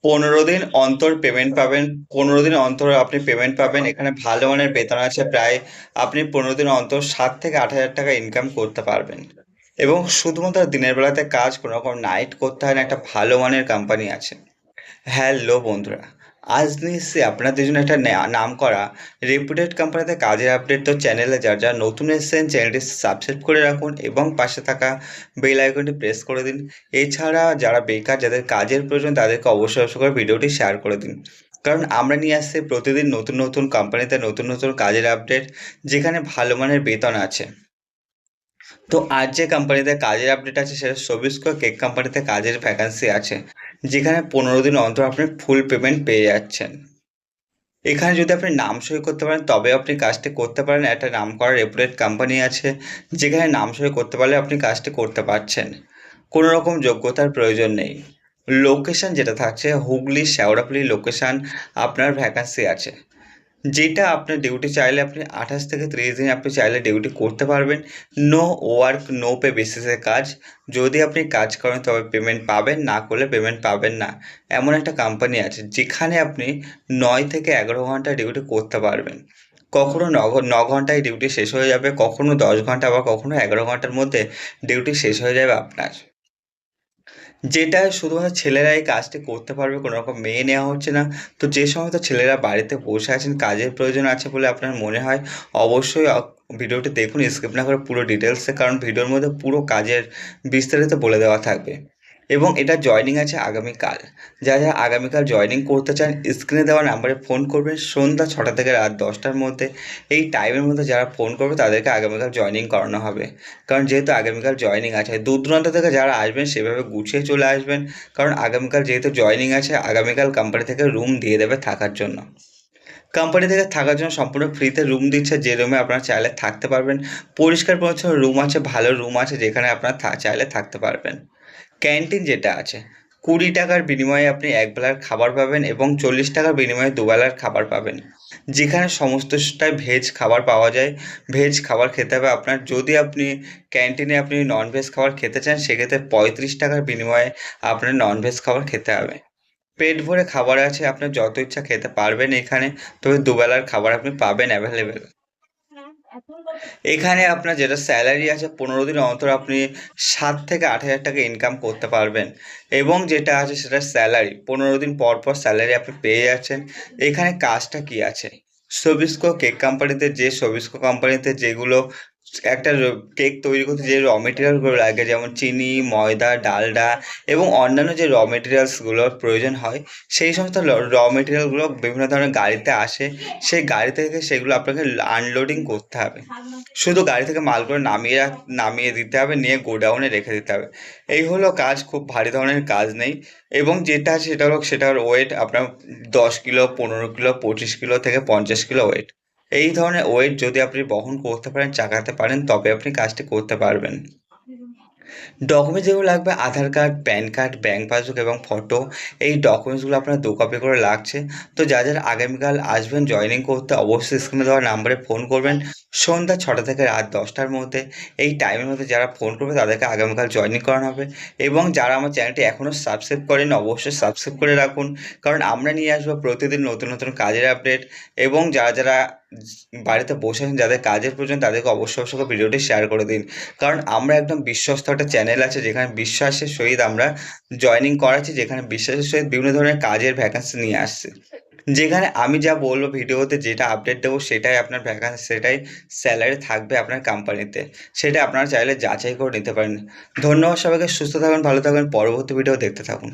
15 দিন অন্তর পেমেন্ট পাবেন। 15 দিন অন্তর আপনি পেমেন্ট পাবেন। এখানে ভালো মানের বেতন আছে, প্রায় আপনি 15 দিন অন্তর 7 থেকে 8 হাজার টাকা ইনকাম করতে পারবেন। এবং শুধুমাত্র দিনের বেলাতে কাজ, কোনো রকম নাইট করতে হয় না, একটা ভালো মানের কোম্পানি আছে। হ্যালো বন্ধুরা, আজ নিয়ে এসেছি আপনাদের জন্য একটা নাম করা রেপুটেড কোম্পানিতে কাজের আপডেট। তো চ্যানেলে যারা যারা নতুন এসেছেন চ্যানেলটি সাবস্ক্রাইব করে রাখুন এবং পাশে থাকা বেল আইকনটি প্রেস করে দিন। এছাড়া যারা বেকার, যাদের কাজের প্রয়োজন, তাদেরকে অবশ্যই অবশ্যই করে ভিডিওটি শেয়ার করে দিন। কারণ আমরা নিয়ে আসছি প্রতিদিন নতুন নতুন কোম্পানিতে নতুন নতুন কাজের আপডেট, যেখানে ভালো মানের বেতন আছে। তো আজ যে কোম্পানিতে কাজের আপডেট আছে সেটা সবিস্কো কেক কোম্পানিতে কাজের ভ্যাকান্সি আছে, যেখানে 15 দিন অন্তর আপনি ফুল পেমেন্ট পেয়ে যাচ্ছেন। এখানে যদি আপনি নাম সই করতে পারেন তবে আপনি কাজটি করতে পারেন। একটা নাম করা রেপুটেড কোম্পানি আছে, যেখানে নাম সই করতে পারলে আপনি কাজটি করতে পারছেন। কোনো রকম যোগ্যতার প্রয়োজন নেই। লোকেশন যেটা থাকছে হুগলি শেওড়াফুলি লোকেশন আপনার ভ্যাকান্সি আছে, যেটা আপনার ডিউটি চাইলে আপনি 28 থেকে 30 দিন আপনি চাইলে ডিউটি করতে পারবেন। নো ওয়ার্ক নো পে বেসিসে কাজ। যদি আপনি কাজ করেন তবে পেমেন্ট পাবেন, না করলে পেমেন্ট পাবেন না। এমন একটা কোম্পানি আছে যেখানে আপনি 9 থেকে 11 ঘন্টা ডিউটি করতে পারবেন। কখনো 9 ঘন্টায় ডিউটি শেষ হয়ে যাবে, কখনো 10 ঘন্টা, আবার কখনো 11 ঘন্টার মধ্যে ডিউটি শেষ হয়ে যাবে আপনার। যেটা শুধুমাত্র ছেলেরাই কাজটি করতে পারবে, কোনো রকম মেয়ে নেওয়া হচ্ছে না। তো যে সমস্ত ছেলেরা বাড়িতে বসে আছেন, কাজের প্রয়োজন আছে বলে আপনার মনে হয়, অবশ্যই ভিডিওটি দেখুন স্কিপ না করে পুরো ডিটেলসে, কারণ ভিডিওর মধ্যে পুরো কাজের বিস্তারিত বলে দেওয়া থাকবে। এবং এটা জয়েনিং আছে আগামীকাল। যারা যারা আগামীকাল জয়েনিং করতে চান স্ক্রিনে দেওয়া নাম্বারে ফোন করবেন সন্ধ্যা 6টা থেকে রাত 10টার মধ্যে। এই টাইমের মধ্যে যারা ফোন করবে তাদেরকে আগামীকাল জয়েনিং করানো হবে। কারণ যেহেতু আগামীকাল জয়েনিং আছে, দূর দূরান্ত থেকে যারা আসবেন সেভাবে গুছিয়ে চলে আসবেন। কারণ আগামীকাল যেহেতু জয়েনিং আছে, আগামীকাল কোম্পানি থেকে রুম দিয়ে দেবে থাকার জন্য। কোম্পানি থেকে থাকার জন্য সম্পূর্ণ ফ্রিতে রুম দিচ্ছে, যে রুমে আপনারা চাইলে থাকতে পারবেন। পরিষ্কার পরিচ্ছন্ন রুম আছে, ভালো রুম আছে, যেখানে আপনারা চাইলে থাকতে পারবেন। ক্যান্টিন যেটা আছে, 20 টাকার বিনিময়ে আপনি একবেলার খাবার পাবেন এবং 40 টাকার বিনিময়ে দুবেলার খাবার পাবেন। যেখানে সমস্তটাই ভেজ খাবার পাওয়া যায়। ভেজ খাবার খেতে হবে আপনার। যদি আপনি ক্যান্টিনে আপনি ননভেজ খাবার খেতে চান, সেক্ষেত্রে 35 টাকার বিনিময়ে আপনার ননভেজ খাবার খেতে হবে। পেট ভরে খাবার আছে, আপনার যত ইচ্ছা খেতে পারবেন এখানে। তবে দুবেলার খাবার আপনি পাবেন অ্যাভেলেবেল। এখানে আপনার যেটা স্যালারি আছে, 15 দিন অন্তর আপনি 7 থেকে 8 হাজার টাকা ইনকাম করতে পারবেন। এবং যেটা আছে সেটা স্যালারি 15 দিন পর পর স্যালারি আপনি পেয়ে যাচ্ছেন। এখানে কাজটা কি আছে, সবিস্কো কেক কোম্পানিতে, যে সবিস্কো কোম্পানিতে যেগুলো একটা কেক তৈরি করতে যে র মেটেরিয়ালগুলো লাগে, যেমন চিনি, ময়দা, ডালডা এবং অন্যান্য যে র মেটেরিয়ালসগুলোর প্রয়োজন হয়, সেই সমস্ত র মেটেরিয়ালগুলো বিভিন্ন ধরনের গাড়িতে আসে। সেই গাড়ি থেকে সেগুলো আপনাকে আনলোডিং করতে হবে। শুধু গাড়ি থেকে মালগুলো নামিয়ে দিতে হবে, নিয়ে গোডাউনে রেখে দিতে হবে। এই হলো কাজ, খুব ভারী ধরনের কাজ নেই। এবং যেটা আছে সেটা হলো, সেটার ওয়েট আপনার 10 কিলো, 15 কিলো, 25 কিলো থেকে 50 কিলো ওয়েট। এই ধরনের ওয়েট যদি আপনি বহন করতে পারেন, চাকাতে পারেন, তবে আপনি কাজটি করতে পারবেন। ডকুমেন্টস যেগুলো লাগবে, Aadhaar card, PAN card, bank passbook এবং ফটো। এই ডকুমেন্টসগুলো আপনার 2 কপি করে লাগছে। তো যারা আগামীকাল আসবেন জয়েনিং করতে, অবশ্যই স্ক্রিনে দেওয়া নাম্বারে ফোন করবেন সন্ধ্যা 6টা থেকে রাত 10টার মধ্যে। এই টাইমের মধ্যে যারা ফোন করবে তাদেরকে আগামীকাল জয়েনিং করানো হবে। এবং যারা আমার চ্যানেলটি এখনও সাবস্ক্রাইব করেন অবশ্যই সাবস্ক্রাইব করে রাখুন, কারণ আমরা নিয়ে আসবো প্রতিদিন নতুন নতুন কাজের আপডেট। এবং যারা যারা বাড়িতে বসে আছেন, যাদের কাজের প্রয়োজন, তাদেরকে অবশ্যই অবশ্যই করে ভিডিওটি শেয়ার করে দিন। কারণ আমরা একদম বিশ্বস্ত একটা চ্যানেল আছে, যেখানে বিশ্বাসের সহিত আমরা জয়েনিং করাচ্ছি, যেখানে বিশ্বাসের সহিত বিভিন্ন ধরনের কাজের ভ্যাকান্সি নিয়ে আসছে। যেখানে আমি যা বলবো ভিডিওতে, যেটা আপডেট দেবো সেটাই আপনার ভ্যাকান্সি, সেটাই স্যালারি থাকবে আপনার কোম্পানিতে। সেটা আপনারা চাইলে যাচাই করে নিতে পারেন। ধন্যবাদ সবাইকে, সুস্থ থাকুন, ভালো থাকুন, পরবর্তী ভিডিও দেখতে থাকুন।